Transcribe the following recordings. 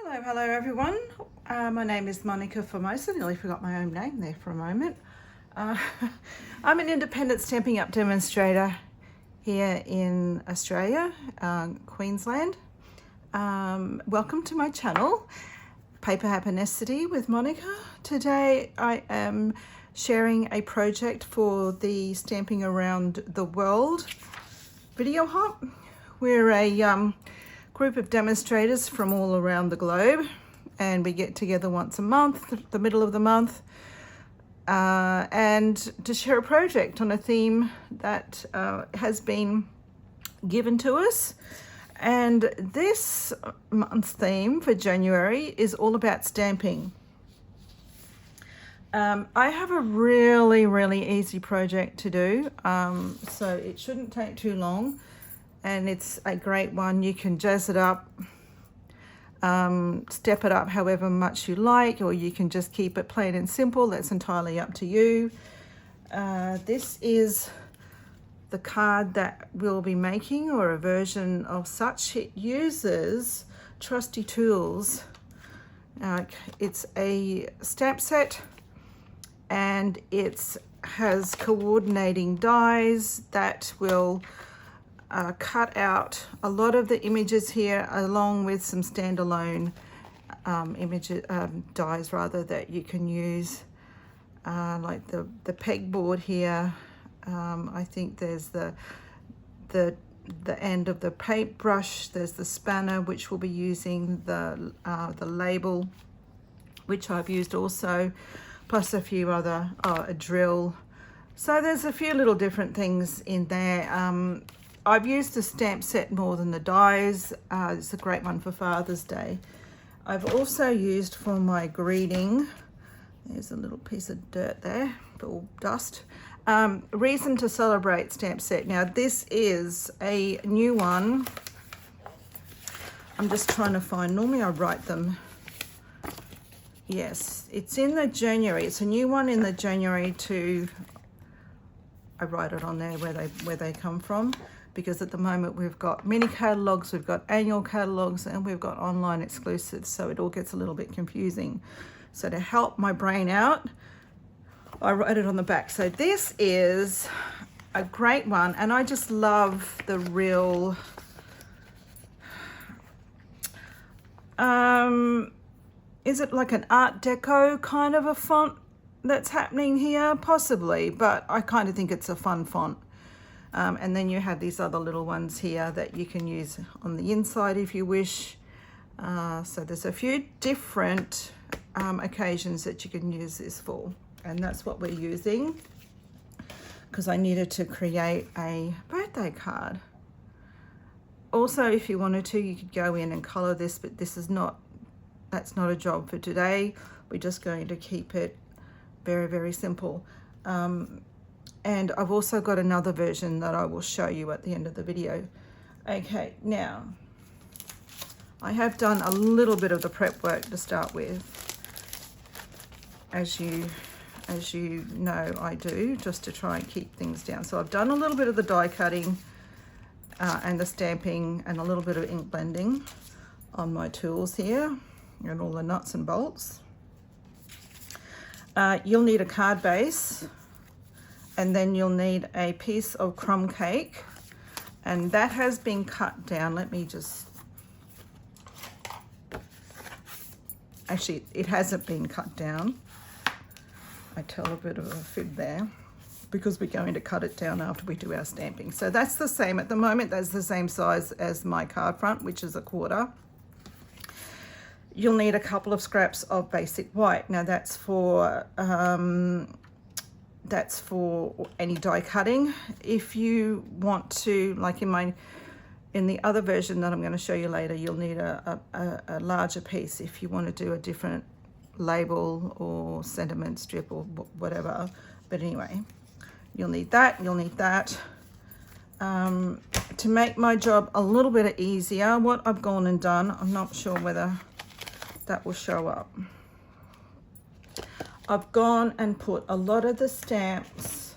Hello everyone. My name is Monica Formosa. Nearly forgot my own name there for a moment. I'm an independent Stampin' Up demonstrator here in Australia, Queensland. Welcome to my channel, Paper Happinessity with Monica. Today I am sharing a project for the Stamping Around the World video hop. We're a group of demonstrators from all around the globe, and we get together once a month, the middle of the month, and to share a project on a theme that has been given to us. And this month's theme for January is all about stamping. I have a really easy project to do, so it shouldn't take too long. And it's a great one. You can jazz it up, step it up however much you like, or you can just keep it plain and simple. That's entirely up to you. This is the card that we'll be making, or a version of such. It uses Trusty tools. It's a stamp set, and it has coordinating dies that will cut out a lot of the images here, along with some standalone dies rather, that you can use, like the pegboard here. I think there's the end of the paintbrush. There's the spanner, which will be using the label, which I've used also, plus a few other, a drill. So there's a few little different things in there. I've used the stamp set more than the dies. It's a great one for Father's Day. I've also used for my greeting, there's a little piece of dirt there, or dust, Reason to Celebrate stamp set. Now this is a new one. I'm just trying to find, normally I write them. Yes, it's in the January. It's a new one in the January to, I write it on there where they come from. Because at the moment we've got mini catalogs, we've got annual catalogs, and we've got online exclusives, so it all gets a little bit confusing. So to help my brain out, I wrote it on the back. So this is a great one, and I just love the real, is it like an Art Deco kind of a font that's happening here? Possibly, but I kind of think it's a fun font. And then you have these other little ones here that you can use on the inside if you wish. So there's a few different occasions that you can use this for, and that's what we're using, because I needed to create a birthday card. Also, if you wanted to, you could go in and color this, but this is not, that's not a job for today. We're just going to keep it very simple. And I've also got another version that I will show you at the end of the video. Okay, now I have done a little bit of the prep work to start with, as you know I do, just to try and keep things down. So I've done a little bit of the die cutting and the stamping, and a little bit of ink blending on my tools here, and all the nuts and bolts. You'll need a card base, and then you'll need a piece of crumb cake, and that has been cut down. Let me just, actually it hasn't been cut down. I tell a bit of a fib there, because we're going to cut it down after we do our stamping. So that's the same at the moment. That's the same size as my card front, which is 1/4. You'll need a couple of scraps of basic white. Now that's for any die cutting. If you want to, like in the other version that I'm going to show you later, you'll need a larger piece if you want to do a different label or sentiment strip or whatever. But anyway, you'll need that. You'll need that. To make my job a little bit easier, what I've gone and done, I'm not sure whether that will show up. I've gone and put a lot of the stamps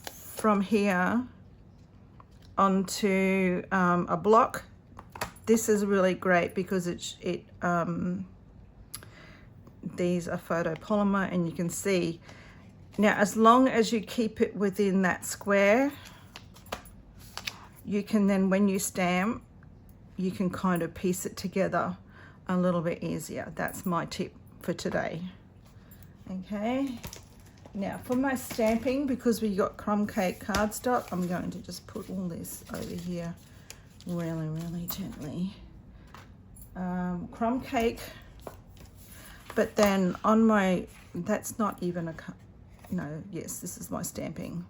from here onto a block this is really great because these are photopolymer, and you can see now, as long as you keep it within that square, you can then, when you stamp, you can kind of piece it together a little bit easier. That's my tip for today. Okay, now for my stamping, because we got crumb cake cardstock, I'm going to just put all this over here really, really gently. Crumb cake, but then on my, that's not even a, no, yes, this is my stamping.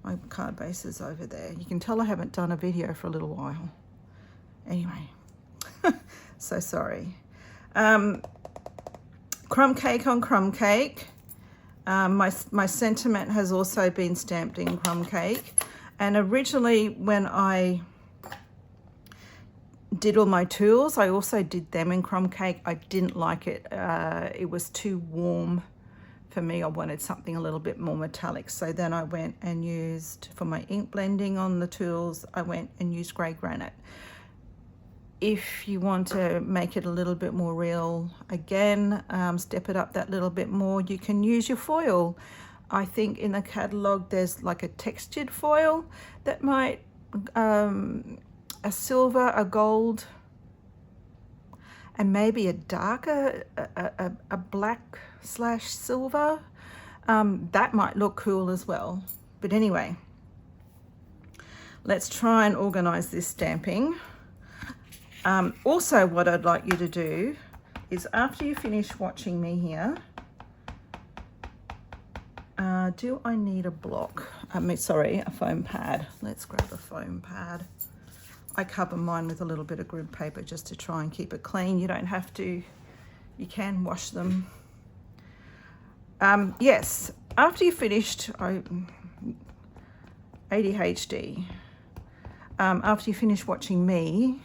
My card base is over there. You can tell I haven't done a video for a little while. Anyway, so sorry. Crumb cake on crumb cake. My sentiment has also been stamped in crumb cake. And originally when I did all my tools, I also did them in crumb cake. I didn't like it. It was too warm for me. I wanted something a little bit more metallic. So then I went and used, for my ink blending on the tools, I went and used grey granite. If you want to make it a little bit more real, again, step it up that little bit more, you can use your foil. I think in the catalogue there's like a textured foil that might, a silver, a gold, and maybe a darker, a black / silver. That might look cool as well. But anyway, let's try and organize this stamping. Also, what I'd like you to do is, after you finish watching me here, do I need a block? Sorry, a foam pad. Let's grab a foam pad. I cover mine with a little bit of grid paper just to try and keep it clean. You don't have to, you can wash them. Yes, after you finished, ADHD, after you finish watching me,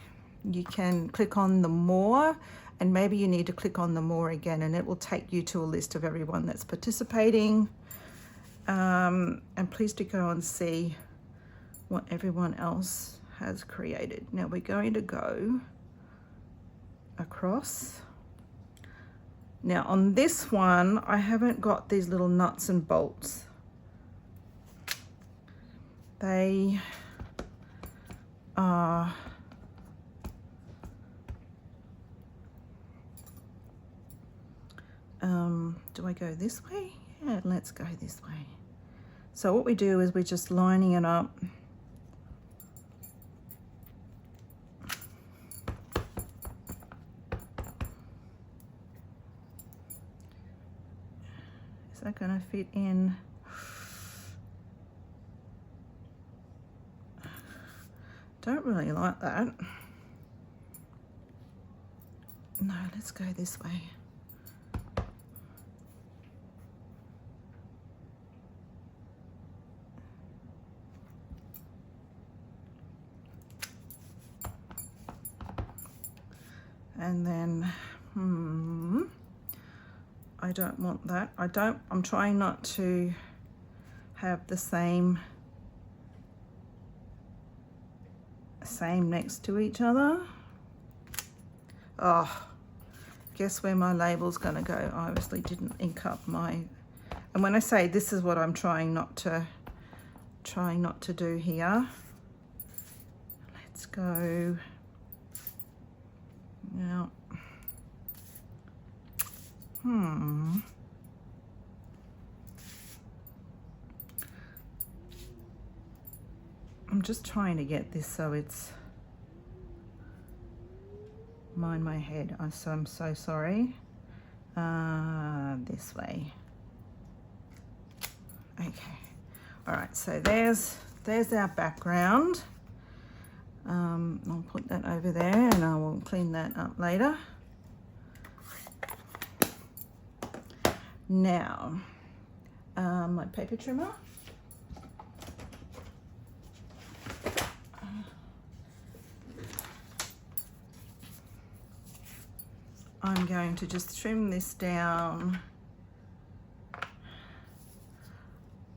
you can click on the more, and maybe you need to click on the more again, and it will take you to a list of everyone that's participating. And please do go and see what everyone else has created. Now we're going to go across. Now on this one, I haven't got these little nuts and bolts. They are, do I go this way? Yeah, let's go this way. So what we do is we're just lining it up. Is that going to fit in? Don't really like that. No, let's go this way. And then, I don't want that. I'm trying not to have the same next to each other. Oh, guess where my label's gonna go? I obviously didn't ink up my, and when I say this is what I'm trying not to do here. Let's go now. I'm just trying to get this so it's, mind my head, I'm so sorry. This way. Okay. All right, so there's our background. I'll put that over there and I will clean that up later. Now, my paper trimmer. I'm going to just trim this down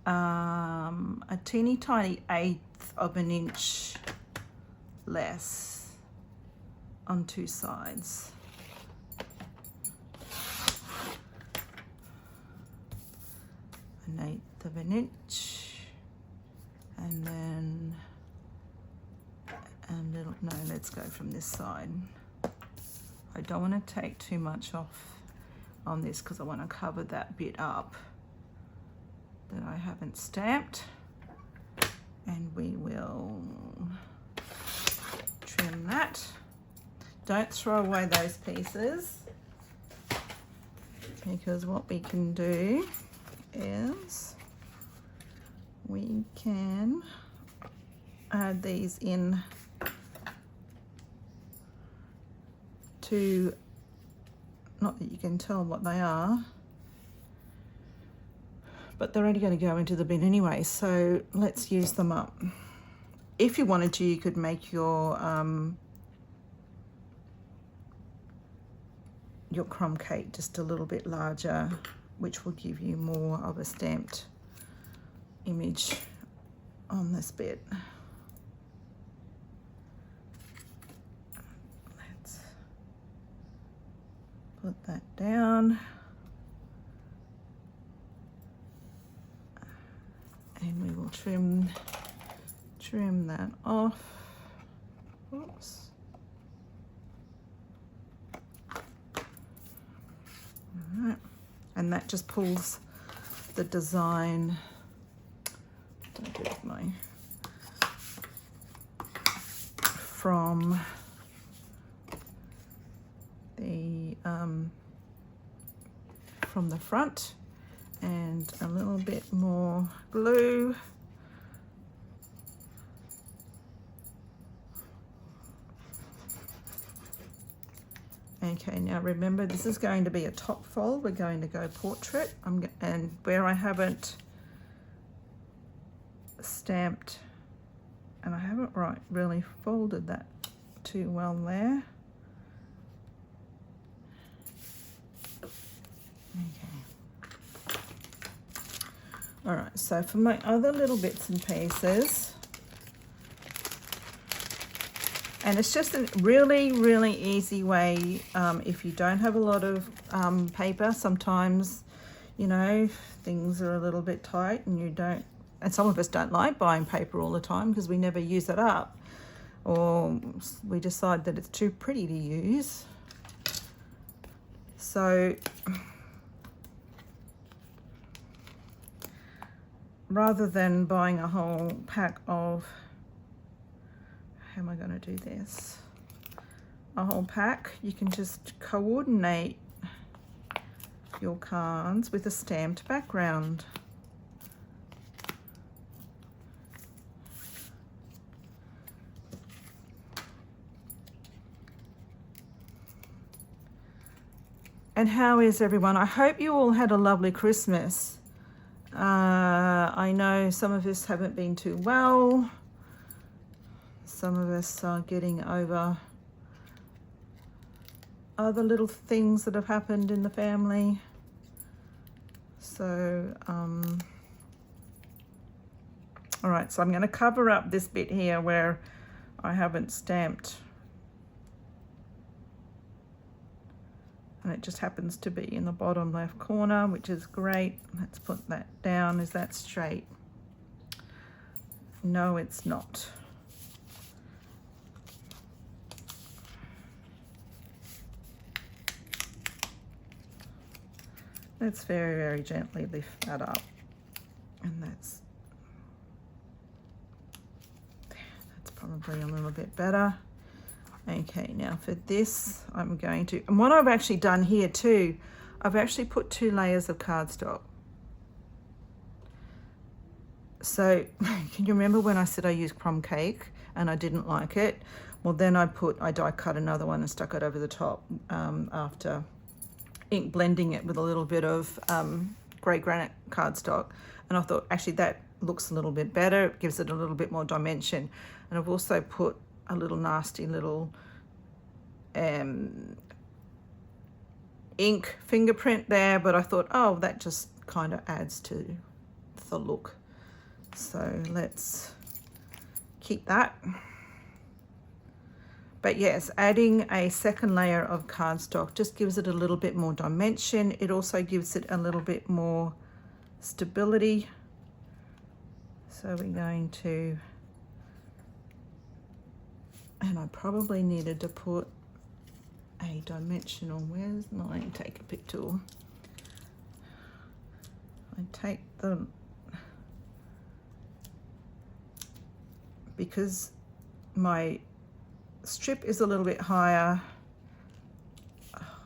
a teeny tiny 1/8 of an inch less. on 2 sides. An 1/8 of an inch, and then a little, no, let's go from this side. I don't want to take too much off on this because I want to cover that bit up that I haven't stamped, and we will trim that. Don't throw away those pieces, because what we can do is we can add these in to, not that you can tell what they are, but they're only going to go into the bin anyway, so let's use them up. If you wanted to, you could make your crumb cake just a little bit larger, which will give you more of a stamped image on this bit. Let's put that down. And we will trim that off. Oops. All right. And that just pulls the design. Don't do it with my, from the front, and a little bit more glue. Okay, now remember, this is going to be a top fold. We're going to go portrait. And where I haven't stamped, and I haven't really folded that too well there. Okay. All right, so for my other little bits and pieces, and it's just a really, really easy way, if you don't have a lot of paper. Sometimes, you know, things are a little bit tight and you don't, and some of us don't like buying paper all the time because we never use it up, or we decide that it's too pretty to use. So rather than buying a whole pack of, how am I going to do this? A whole pack, you can just coordinate your cards with a stamped background. And how is everyone? I hope you all had a lovely Christmas. I know some of us haven't been too well. Some of us are getting over other little things that have happened in the family. So, all right, so I'm going to cover up this bit here where I haven't stamped. And it just happens to be in the bottom left corner, which is great. Let's put that down. Is that straight? No, it's not. Let's very, very gently lift that up. And that's probably a little bit better. Okay, now for this, I'm going to, and what I've actually done here too, I've actually put 2 layers of cardstock. So, can you remember when I said I used crumb cake and I didn't like it? Well, then I die cut another one and stuck it over the top after ink blending it with a little bit of grey granite cardstock. And I thought, actually, that looks a little bit better. It gives it a little bit more dimension. And I've also put a little nasty little ink fingerprint there, but I thought, oh, that just kind of adds to the look. So let's keep that. But yes, adding a second layer of cardstock just gives it a little bit more dimension. It also gives it a little bit more stability. So we're going to, and I probably needed to put a dimensional, where's my take a pic tool? I take the, because my strip is a little bit higher. Oh,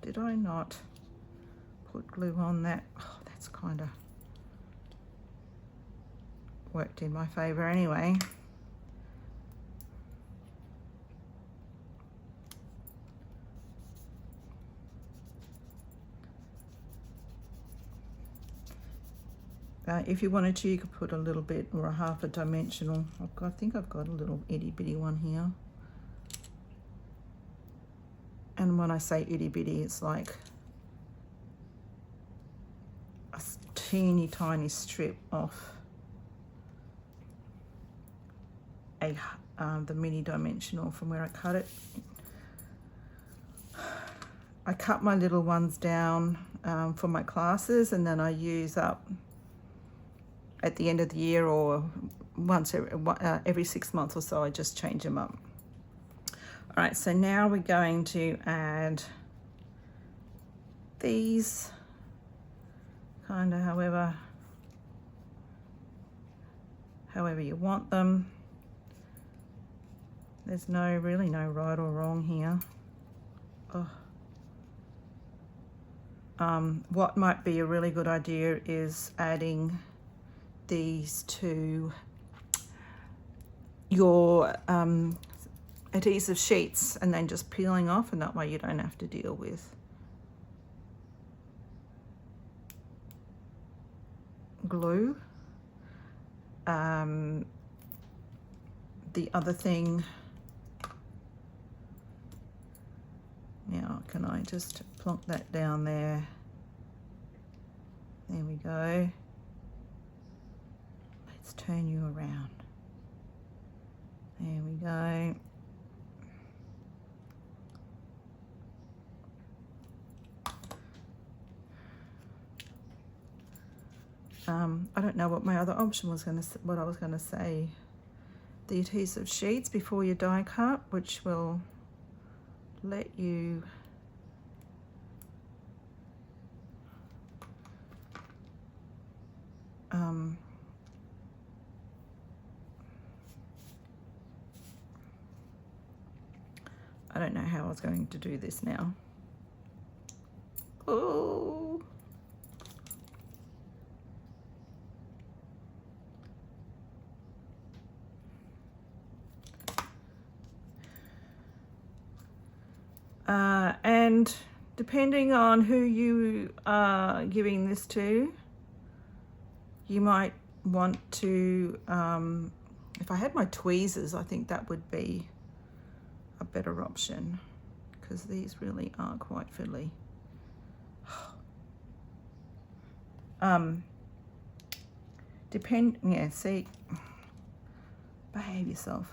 did I not put glue on that? Oh, that's kind of worked in my favor anyway. If you wanted to, you could put a little bit or a half a dimensional. I think I've got a little itty bitty one here. And when I say itty bitty, it's like a teeny tiny strip off the mini dimensional from where I cut it. I cut my little ones down for my classes, and then I use up at the end of the year or once every 6 months or so. I just change them up. All right, so now we're going to add these kind of however you want them. There's really no right or wrong here. What might be a really good idea is adding these to your adhesive sheets and then just peeling off, and that way you don't have to deal with glue. The other thing, now can I just plonk that down there? There we go. Let's turn you around. There we go. I don't know what my other option was what I was going to say. The adhesive sheets before you die cut, which will let you I don't know how I was going to do this now. Oh. And depending on who you are giving this to, you might want to, if I had my tweezers, I think that would be a better option, because these really are quite fiddly. See, behave yourself.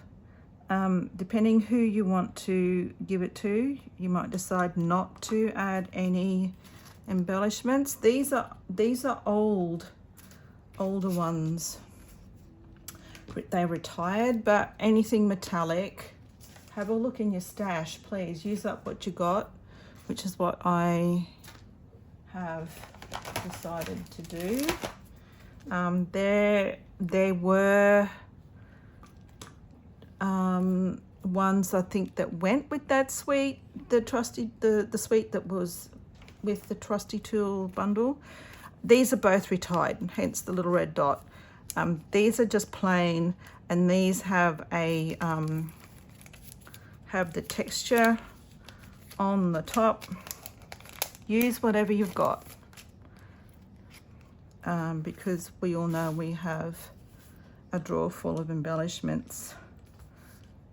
Depending who you want to give it to, you might decide not to add any embellishments. These are older ones. They're retired, but anything metallic, have a look in your stash, please. Use up what you got, which is what I have decided to do. There were ones I think that went with that suite, the Trusty, the suite that was with the Trusty tool bundle. These are both retired, hence the little red dot. These are just plain, and these have a have the texture on the top. Use whatever you've got, because we all know we have a drawer full of embellishments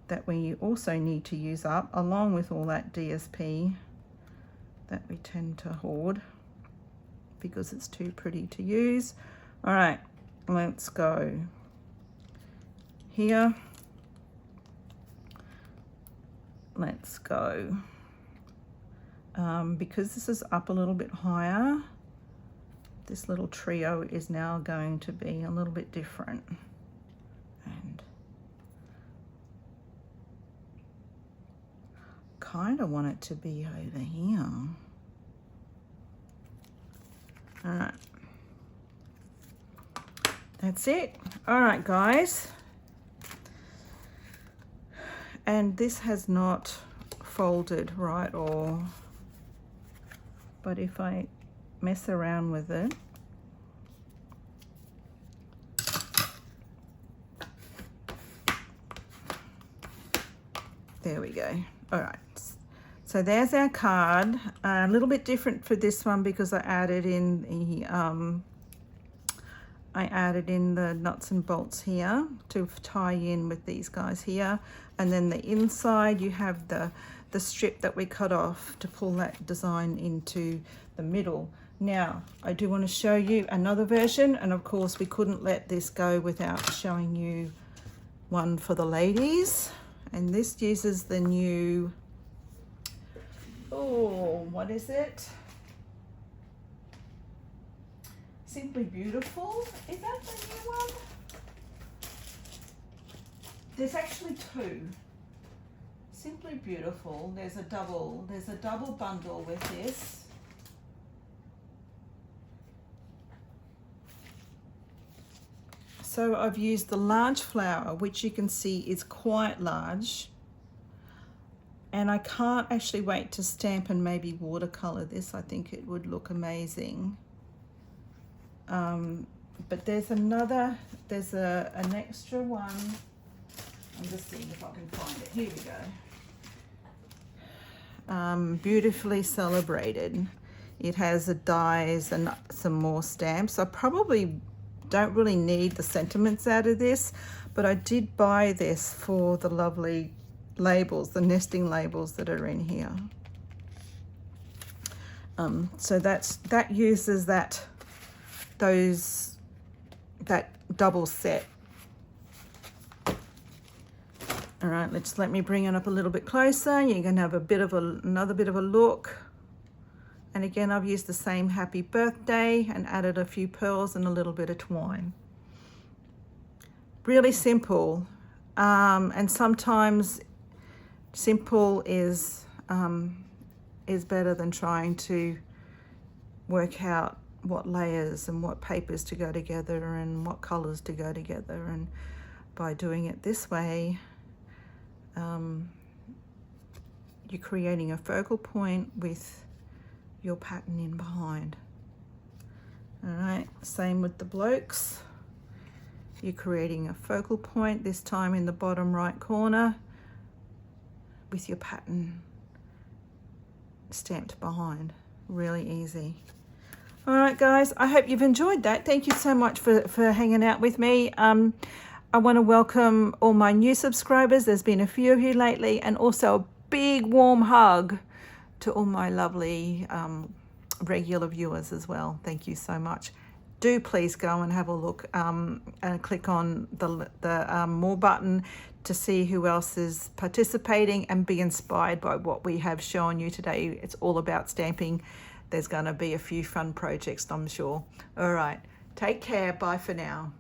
that we also need to use up, along with all that DSP that we tend to hoard because it's too pretty to use. All right, let's go here. let's go. Because this is up a little bit higher, this little trio is now going to be a little bit different. And kind of want it to be over here. All right. That's it. All right, guys. And this has not folded right, or but if I mess around with it, there we go. All right, so there's our card. A little bit different for this one because I added in the nuts and bolts here to tie in with these guys here, and then the inside you have the strip that we cut off to pull that design into the middle. Now I do want to show you another version, and of course we couldn't let this go without showing you one for the ladies, and this uses the new, oh, what is it? Simply Beautiful. Is that the new one? There's actually two. Simply Beautiful. There's a double bundle with this. So I've used the large flower, which you can see is quite large. And I can't actually wait to stamp and maybe watercolor this. I think it would look amazing. But there's an extra one. I'm just seeing if I can find it. Here we go. Beautifully Celebrated. It has the dies and some more stamps. I probably don't really need the sentiments out of this, but I did buy this for the lovely labels, the nesting labels that are in here. So that uses that double set. All right, let me bring it up a little bit closer. You're going to have another bit of a look. And again, I've used the same Happy Birthday and added a few pearls and a little bit of twine. Really simple, and sometimes simple is better than trying to work out what layers and what papers to go together and what colors to go together. And by doing it this way, you're creating a focal point with your pattern in behind. All right, same with the blokes. You're creating a focal point, this time in the bottom right corner, with your pattern stamped behind. Really easy. All right, guys, I hope you've enjoyed that. Thank you so much for hanging out with me. I want to welcome all my new subscribers. There's been a few of you lately, and also a big warm hug to all my lovely regular viewers as well. Thank you so much. Do please go and have a look and click on the more button to see who else is participating and be inspired by what we have shown you today. It's all about stamping. There's going to be a few fun projects, I'm sure. All right, take care. Bye for now.